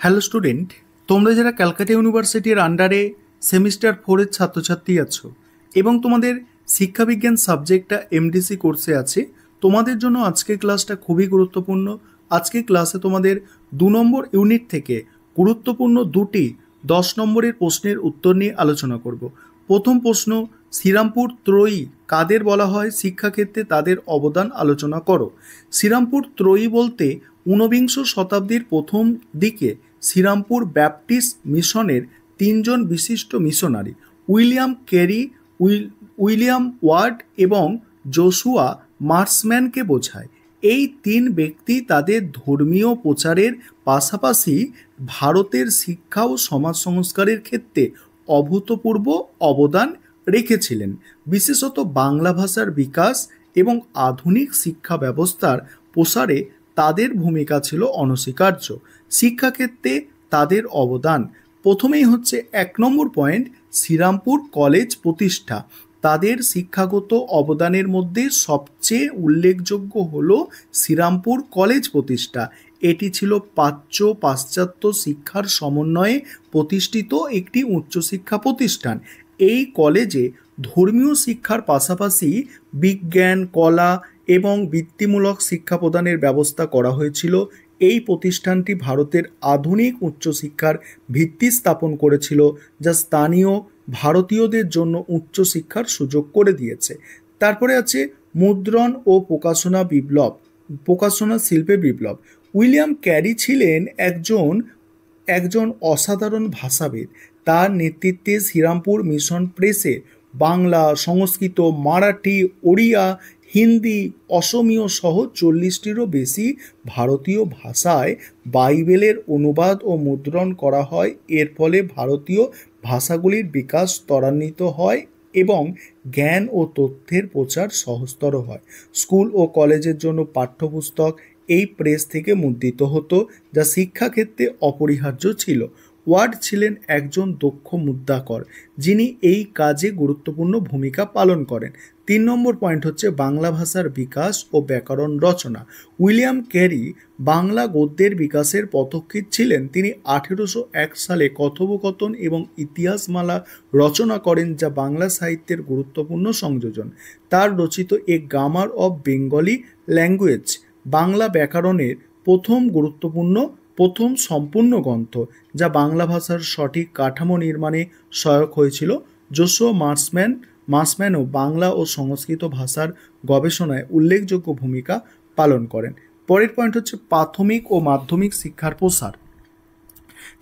Hello student, তোমরা যারা ক্যালকাটা ইউনিভার্সিটির আন্ডারে সেমিস্টার 4-এর ছাত্রছাত্রী আছো এবং তোমাদের শিক্ষাবিজ্ঞান সাবজেক্টটা এমডিসি কোর্সে আছে, তোমাদের জন্য আজকের ক্লাসটা খুবই গুরুত্বপূর্ণ। আজকের ক্লাসে তোমাদের 2 নম্বর ইউনিট থেকে গুরুত্বপূর্ণ দুটি 10 নম্বরের প্রশ্নের উত্তর নিয়ে আলোচনা করব। প্রথম প্রশ্ন, শ্রীরামপুর ত্রয়ী কাদের বলা হয়, শিক্ষাক্ষেত্রে তাদের অবদান আলোচনা করো। শ্রীরামপুর ত্রয়ী বলতে ঊনবিংশ শতাব্দীর প্রথম দিকে শ্রীরামপুর ব্যাপটিস্ট মিশনের 3জন বিশিষ্ট missionary William carry, William word এবং জোশুয়া মার্সম্যানকে বোঝায়। এই 3 ব্যক্তি তাদের ধর্মীয় প্রচারের পাশাপাশি ভারতের শিক্ষা ও সমাজ সংস্কারের ক্ষেত্রে অভূতপূর্ব অবদান রেখেছিলেন। বিশেষত বাংলা ভাষার বিকাশ এবং আধুনিক শিক্ষা ব্যবস্থার প্রসারে তাদের ভূমিকা ছিল অনস্বীকার্য। শিক্ষাক্ষেত্রে তাদের অবদান, প্রথমেই হচ্ছে 1 নম্বর পয়েন্ট, শ্রীরামপুর কলেজ প্রতিষ্ঠা। তাদের শিক্ষাগত অবদানের মধ্যে সবচেয়ে উল্লেখযোগ্য হল শ্রীরামপুর কলেজ প্রতিষ্ঠা। এটি ছিল প্রাচ্য পাশ্চাত্য শিক্ষার সমন্বয়ে প্রতিষ্ঠিত একটি উচ্চশিক্ষা প্রতিষ্ঠান। এই কলেজে ধর্মীয় শিক্ষার পাশাপাশি বিজ্ঞান, কলা এবং বৃত্তিমূলক শিক্ষা প্রদানের ব্যবস্থা করা হয়েছিল। এই প্রতিষ্ঠানটি ভারতের আধুনিক উচ্চশিক্ষার ভিত্তি স্থাপন করেছিল, যা স্থানীয় ভারতীয়দের জন্য উচ্চশিক্ষার সুযোগ করে দিয়েছে। তারপরে আছে মুদ্রণ ও প্রকাশনা বিপ্লব, প্রকাশনা শিল্পে বিপ্লব। উইলিয়াম ক্যারি ছিলেন একজন অসাধারণ ভাষাবিদ। তার নেতৃত্বে শ্রীরামপুর মিশন প্রেসে বাংলা, সংস্কৃত, মারাঠি, ওড়িয়া, হিন্দি, অসমীয় সহ 40টিরও বেশি ভারতীয় ভাষায় বাইবেলের অনুবাদ ও মুদ্রণ করা হয়। এর ফলে ভারতীয় ভাষাগুলির বিকাশ ত্বরান্বিত হয় এবং জ্ঞান ও তথ্যের প্রচার সহজতর হয়। স্কুল ও কলেজের জন্য পাঠ্যপুস্তক এই প্রেস থেকে মুদ্রিত হতো, যা শিক্ষাক্ষেত্রে অপরিহার্য ছিল। ওয়ার্ড ছিলেন একজন দক্ষ মুদ্রাকর, যিনি এই কাজে গুরুত্বপূর্ণ ভূমিকা পালন করেন। 3 নম্বর পয়েন্ট হচ্ছে বাংলা ভাষার বিকাশ ও ব্যাকরণ রচনা। উইলিয়াম ক্যারি বাংলা গদ্যের বিকাশের পথিকৃৎ ছিলেন। তিনি 1801 সালে কথোপকথন এবং ইতিহাসমালা রচনা করেন, যা বাংলা সাহিত্যের গুরুত্বপূর্ণ সংযোজন। তার রচিত a grammar of Bengali language বাংলা ব্যাকরণের প্রথম সম্পূর্ণ গ্রন্থ, যা বাংলা ভাষার সঠিক কাঠামো নির্মাণে সহায়ক হয়েছিল। জোশুয়া মার্সম্যানও বাংলা ও সংস্কৃত ভাষার গবেষণায় উল্লেখযোগ্য ভূমিকা পালন করেন। পরের পয়েন্ট হচ্ছে প্রাথমিক ও মাধ্যমিক শিক্ষার প্রসার।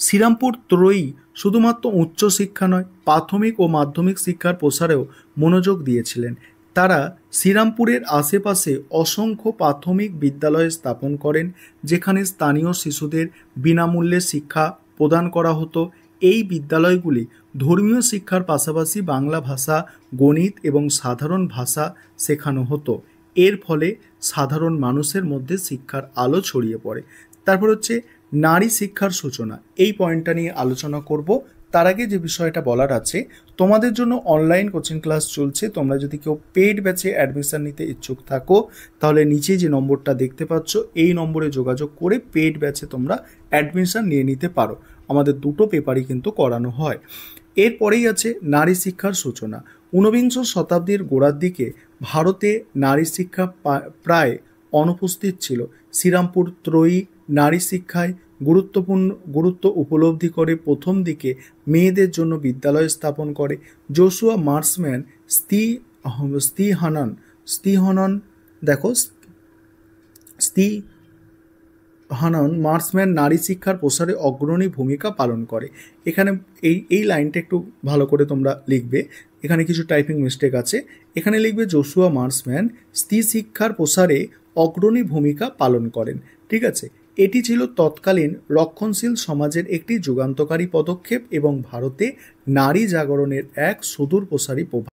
শ্রীরামপুর ত্রয়ী শুধুমাত্র উচ্চশিক্ষা নয়, প্রাথমিক ও মাধ্যমিক শিক্ষার প্রসারেও মনোযোগ দিয়েছিলেন। তারা শ্রীরামপুরের আশেপাশে অসংখ্য প্রাথমিক বিদ্যালয় স্থাপন করেন, যেখানে স্থানীয় শিশুদের বিনামূল্যে শিক্ষা প্রদান করা হতো। এই বিদ্যালয়গুলি ধর্মীয় শিক্ষার পাশাপাশি বাংলা ভাষা, গণিত এবং সাধারণ ভাষা শেখানো হতো। এর ফলে সাধারণ মানুষের মধ্যে শিক্ষার আলো ছড়িয়ে পড়ে। তারপর হচ্ছে নারী শিক্ষার সূচনা। এই পয়েন্টটা নিয়ে আলোচনা করব। তার আগে যে বিষয়টা বলার আছে, তোমাদের জন্য অনলাইন কোচিং ক্লাস চলছে। তোমরা যদি কেউ পেইড ব্যাচে অ্যাডমিশন নিতে ইচ্ছুক থাকো, তাহলে নিচে যে নম্বরটা দেখতে পাচ্ছ এই নম্বরে যোগাযোগ করে পেইড ব্যাচে তোমরা অ্যাডমিশন নিয়ে নিতে পারো। আমাদের 2টো পেপারই কিন্তু করানো হয়। এরপরেই আছে নারী শিক্ষার সূচনা। ঊনবিংশ শতাব্দীর গোড়ার দিকে ভারতে নারী শিক্ষা প্রায় অনুপস্থিত ছিল। শ্রীরামপুর ত্রয়ী নারী শিক্ষায় গুরুত্ব উপলব্ধি করে প্রথম দিকে মেয়েদের জন্য বিদ্যালয় স্থাপন করে। জোশুয়া মার্সম্যান মার্সম্যান নারী শিক্ষার প্রসারে অগ্রণী ভূমিকা পালন করে। এখানে এই লাইনটা একটু ভালো করে তোমরা লিখবে, এখানে কিছু টাইপিং মিস্টেক আছে। এখানে লিখবে জোশুয়া মার্সম্যান স্ত্রী শিক্ষার প্রসারে অগ্রণী ভূমিকা পালন করেন। ঠিক আছে, এটি ছিল তৎকালীন রক্ষণশীল সমাজের একটি যুগান্তকারী পদক্ষেপ এবং ভারতে নারী জাগরণের এক সুদূরপ্রসারী প্রভাব।